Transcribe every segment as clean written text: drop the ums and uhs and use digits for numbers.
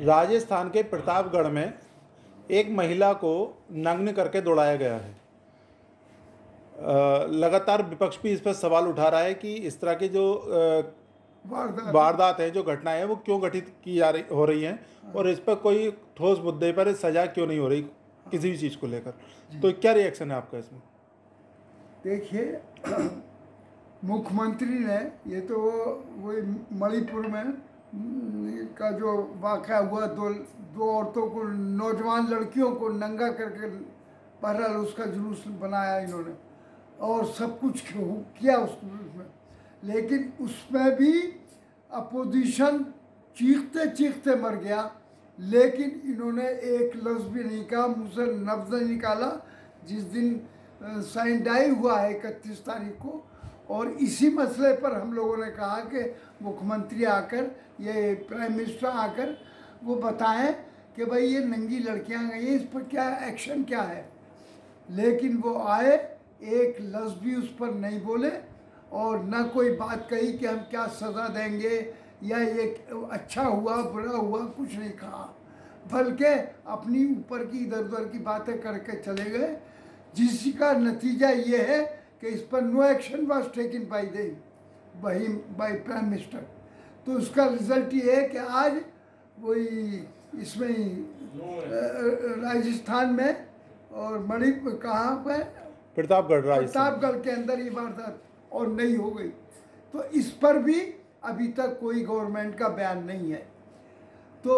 राजस्थान के प्रतापगढ़ में एक महिला को नग्न करके दौड़ाया गया है। लगातार विपक्ष भी इस पर सवाल उठा रहा है कि इस तरह की जो वारदात है, जो घटनाएं हैं, वो क्यों घटित की हो रही हैं और इस पर कोई ठोस मुद्दे पर सजा क्यों नहीं हो रही किसी भी चीज़ को लेकर। तो क्या रिएक्शन है आपका इसमें? देखिए, मुख्यमंत्री ने ये तो वही मणिपुर में का जो वाक़या हुआ, दो औरतों को, नौजवान लड़कियों को नंगा करके बहरहाल उसका जुलूस बनाया इन्होंने और सब कुछ किया उसमें, लेकिन उसमें भी अपोजिशन चीखते चीखते मर गया। लेकिन इन्होंने एक लफ्ज़ भी नहीं कहा, मुँह से लफ्ज़ नहीं निकाला। जिस दिन साइन हुआ है 31 तारीख को, और इसी मसले पर हम लोगों ने कहा कि मुख्यमंत्री आकर, ये प्राइम मिनिस्टर आकर वो बताएं कि भाई ये नंगी लड़कियां गई हैं, इस पर क्या एक्शन क्या है। लेकिन वो आए, एक लफ्ज़ भी उस पर नहीं बोले और ना कोई बात कही कि हम क्या सज़ा देंगे या ये अच्छा हुआ बुरा हुआ, कुछ नहीं कहा, बल्कि अपनी ऊपर की इधर उधर की बातें करके चले गए, जिसका नतीजा ये है कि इस पर no action was taken by prime minister. तो उसका रिजल्ट ये है कि आज वही इसमें राजस्थान में और मणिपुर कहाँ पर प्रतापगढ़ के अंदर ये वारदात और नहीं हो गई। तो इस पर भी अभी तक कोई गवर्नमेंट का बयान नहीं है। तो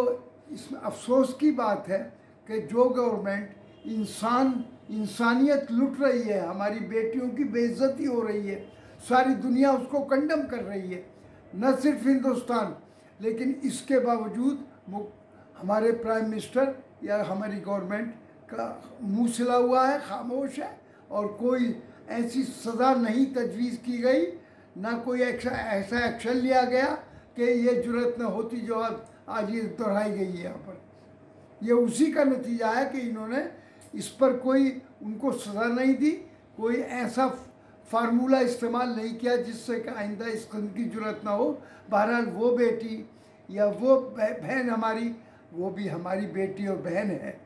इसमें अफसोस की बात है कि जो गवर्नमेंट इंसानियत लुट रही है, हमारी बेटियों की बेइज्जती हो रही है, सारी दुनिया उसको कंडम कर रही है, न सिर्फ हिंदुस्तान, लेकिन इसके बावजूद हमारे प्राइम मिनिस्टर या हमारी गवर्नमेंट का मुंह सिला हुआ है, खामोश है, और कोई ऐसी सज़ा नहीं तजवीज़ की गई, ना कोई ऐसा एक्शन लिया गया कि ये जुर्रत न होती जो आज ये दोहराई गई है यहाँ पर। ये उसी का नतीजा है कि इन्होंने इस पर कोई उनको सज़ा नहीं दी, कोई ऐसा फार्मूला इस्तेमाल नहीं किया जिससे कि आइंदा इस किस्म की जुर्रत ना हो। बहरहाल वो बेटी या वो बहन हमारी, वो भी हमारी बेटी और बहन है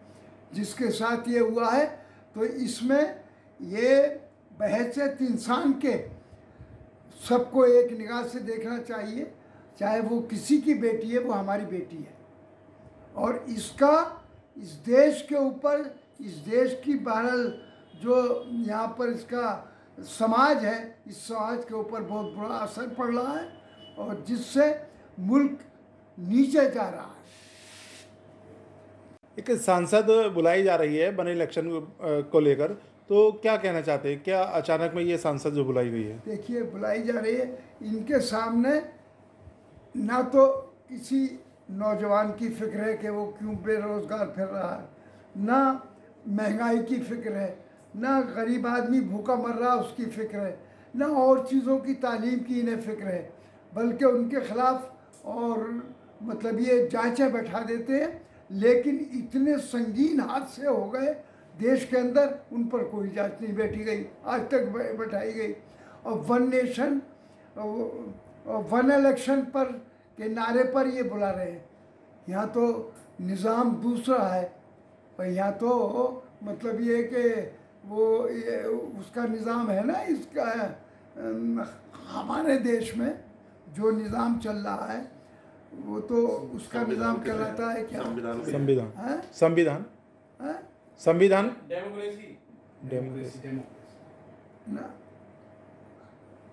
जिसके साथ ये हुआ है। तो इसमें ये बहैसियत इंसान के सबको एक निगाह से देखना चाहिए, चाहे वो किसी की बेटी है, वो हमारी बेटी है। और इसका इस देश के ऊपर, इस देश की बहरहाल जो यहाँ पर इसका समाज है, इस समाज के ऊपर बहुत बुरा असर पड़ रहा है और जिससे मुल्क नीचे जा रहा है। एक सांसद बुलाई जा रही है बने इलेक्शन को लेकर, तो क्या कहना चाहते हैं? क्या अचानक में ये सांसद जो बुलाई गई है? देखिए, बुलाई जा रही है, इनके सामने ना तो किसी नौजवान की फिक्र है कि वो क्यों बेरोज़गार फिर रहा है, ना महंगाई की फिक्र है, ना गरीब आदमी भूखा मर रहा उसकी फिक्र है, ना और चीज़ों की तालीम की इन्हें फिक्र है, बल्कि उनके ख़िलाफ़ और मतलब ये जांचें बैठा देते हैं। लेकिन इतने संगीन हादसे हो गए देश के अंदर, उन पर कोई जांच नहीं बैठी गई, आज तक बैठाई गई। और वन नेशन वन इलेक्शन पर के नारे पर ये बुला रहे हैं। यहाँ तो निज़ाम दूसरा है, पर यहाँ तो मतलब ये कि वो ये उसका निज़ाम है ना, इसका हमारे देश में जो निज़ाम चल रहा है वो तो उसका निज़ाम कहलाता है क्या? संविधान डेमोक्रेसी ना,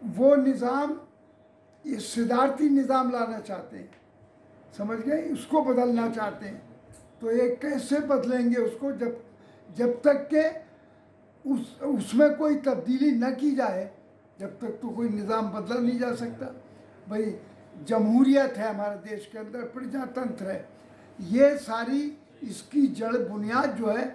वो निज़ाम ये सिद्धार्थी निज़ाम लाना चाहते हैं, समझ गए? उसको बदलना चाहते हैं। तो ये कैसे बदलेंगे उसको जब तक के उसमें कोई तब्दीली न की जाए, जब तक तो कोई निज़ाम बदला नहीं जा सकता। भाई जमहूरियत है हमारे देश के अंदर, प्रजातंत्र है, ये सारी इसकी जड़ बुनियाद जो है,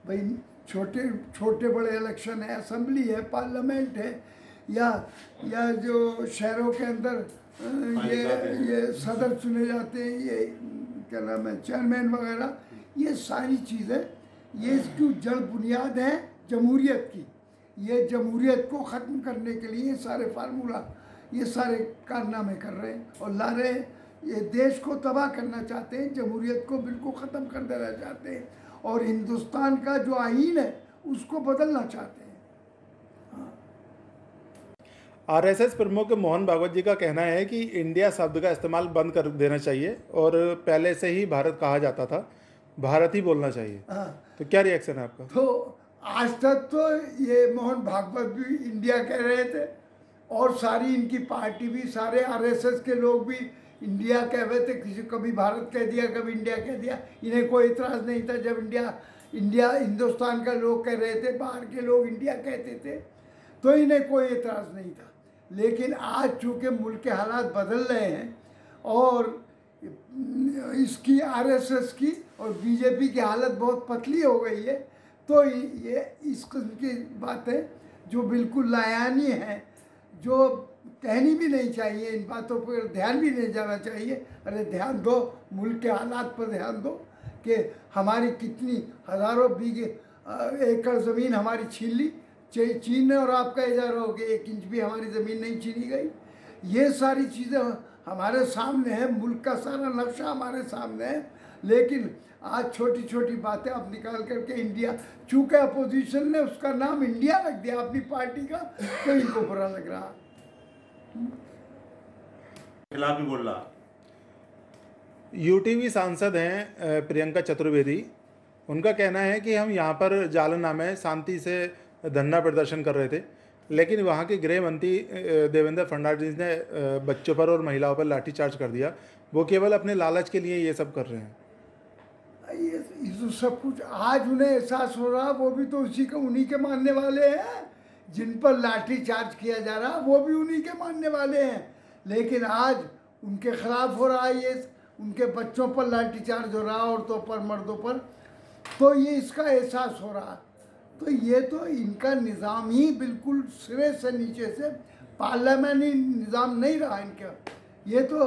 भाई छोटे बड़े इलेक्शन है, असेंबली है, पार्लियामेंट है, या जो शहरों के अंदर ये सदर चुने जाते हैं, ये क्या नाम है, चेयरमैन वगैरह, ये सारी चीज़ें, ये इसकी जड़ बुनियाद है जमहूरियत की। ये जमहूरियत को ख़त्म करने के लिए सारे फार्मूला, ये सारे कारनामे कर रहे हैं और ला रहे हैं। ये देश को तबाह करना चाहते हैं, जमहूरियत को बिल्कुल ख़त्म कर देना चाहते हैं और हिंदुस्तान का जो आईन है उसको बदलना चाहते हैं। आरएसएस प्रमुख मोहन भागवत जी का कहना है कि इंडिया शब्द का इस्तेमाल बंद कर देना चाहिए और पहले से ही भारत कहा जाता था, भारत ही बोलना चाहिए। तो क्या रिएक्शन है आपका? तो आज तक तो ये मोहन भागवत भी इंडिया कह रहे थे और सारी इनकी पार्टी भी, सारे आरएसएस के लोग भी इंडिया कह रहे थे। किसी कभी भारत कह दिया, कभी इंडिया कह दिया, इन्हें कोई इतराज़ नहीं था। जब इंडिया हिंदुस्तान का लोग कह रहे थे, बाहर के लोग इंडिया कहते थे, तो इन्हें कोई इतराज़ नहीं था। लेकिन आज चूँकि मुल्क के हालात बदल रहे हैं और इसकी आरएसएस की और बीजेपी की हालत बहुत पतली हो गई है, तो ये इस किस्म की बातें जो बिल्कुल लायानी हैं, जो कहनी भी नहीं चाहिए, इन बातों पर ध्यान भी नहीं जाना चाहिए। अरे ध्यान दो, मुल्क के हालात पर ध्यान दो कि हमारी कितनी हज़ारों बीघे एकड़ ज़मीन हमारी छीन ली चीन ने और आपका इजारा हो गया, 1 इंच भी हमारी ज़मीन नहीं छीनी गई। ये सारी चीज़ें हमारे सामने हैं, मुल्क का सारा नक्शा हमारे सामने है। लेकिन आज छोटी छोटी बातें आप निकाल करके इंडिया, चूँकि अपोजिशन ने उसका नाम इंडिया रख दिया अपनी पार्टी का, तो इनको बुरा लग रहा। खिलाफ भी बोल रहा। यूटीवी सांसद हैं प्रियंका चतुर्वेदी, उनका कहना है कि हम यहाँ पर जालना में शांति से धरना प्रदर्शन कर रहे थे, लेकिन वहाँ के गृह मंत्री देवेंद्र फडणवीस ने बच्चों पर और महिलाओं पर लाठीचार्ज कर दिया। वो केवल अपने लालच के लिए ये सब कर रहे हैं। ये तो सब कुछ आज उन्हें एहसास हो रहा, वो भी तो उन्हीं के मानने वाले हैं। जिन पर लाठीचार्ज किया जा रहा वो भी उन्हीं के मानने वाले हैं। लेकिन आज उनके खिलाफ हो रहा है, ये उनके बच्चों पर लाठीचार्ज हो रहा, औरतों पर, मर्दों पर, तो ये इसका एहसास हो रहा। तो ये तो इनका निज़ाम ही बिल्कुल सिरे से नीचे से पार्लियामेंट्री निज़ाम नहीं रहा इनका। ये तो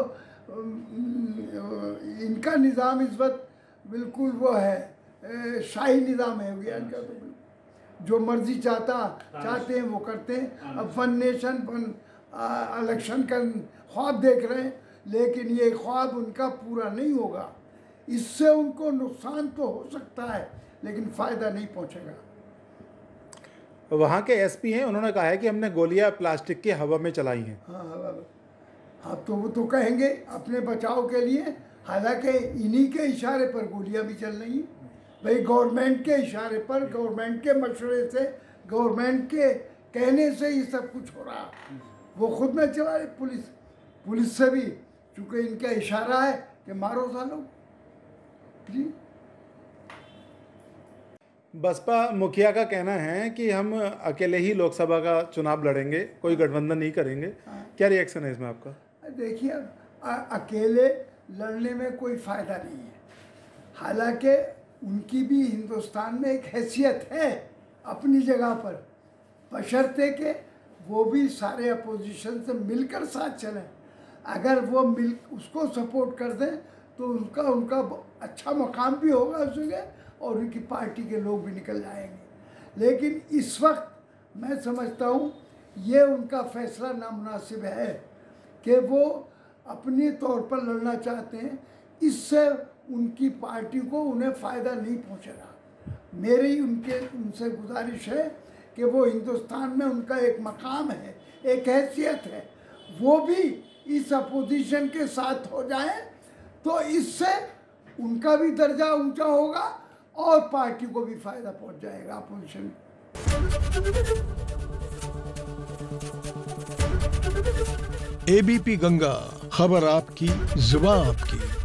इनका निज़ाम इस वक्त बिल्कुल वो है, शाही निज़ाम है हो गया इनका। तो जो मर्जी चाहते हैं वो करते हैं। अब 1 नेशन 1 इलेक्शन का ख्वाब देख रहे हैं, लेकिन ये ख्वाब उनका पूरा नहीं होगा। इससे उनको नुकसान तो हो सकता है, लेकिन फ़ायदा नहीं पहुंचेगा। वहाँ के एसपी हैं, उन्होंने कहा है कि हमने गोलियां प्लास्टिक की हवा में चलाई हैं। हाँ, तो वो तो कहेंगे अपने बचाव के लिए, हालांकि इन्हीं के इशारे पर गोलियां भी चल रही हैं। भाई गवर्नमेंट के इशारे पर, गवर्नमेंट के मशवरे से, गवर्नमेंट के कहने से ये सब कुछ हो रहा। वो खुद न चला रहे, पुलिस से भी चूँकि इनका इशारा है कि मारो सालो जी। बसपा मुखिया का कहना है कि हम अकेले ही लोकसभा का चुनाव लड़ेंगे, कोई गठबंधन नहीं करेंगे। क्या रिएक्शन है इसमें आपका? देखिए, अकेले लड़ने में कोई फ़ायदा नहीं है। हालांकि उनकी भी हिंदुस्तान में एक हैसियत है अपनी जगह पर, बशर्ते कि वो भी सारे अपोजिशन से मिलकर साथ चलें। अगर वो उसको सपोर्ट कर दें तो उनका अच्छा मकाम भी होगा उस जगह और उनकी पार्टी के लोग भी निकल जाएंगे। लेकिन इस वक्त मैं समझता हूँ ये उनका फैसला नामुनासिब है कि वो अपने तौर पर लड़ना चाहते हैं। इससे उनकी पार्टी को उन्हें फ़ायदा नहीं पहुँचेगा। मेरी उनसे गुजारिश है कि वो हिंदुस्तान में उनका एक मकाम है, एक हैसियत है, वो भी इस अपोजिशन के साथ हो जाए, तो इससे उनका भी दर्जा ऊंचा होगा और पार्टी को भी फायदा पहुंच जाएगा अपोजिशन। एबीपी गंगा, खबर आपकी, जुबान आपकी।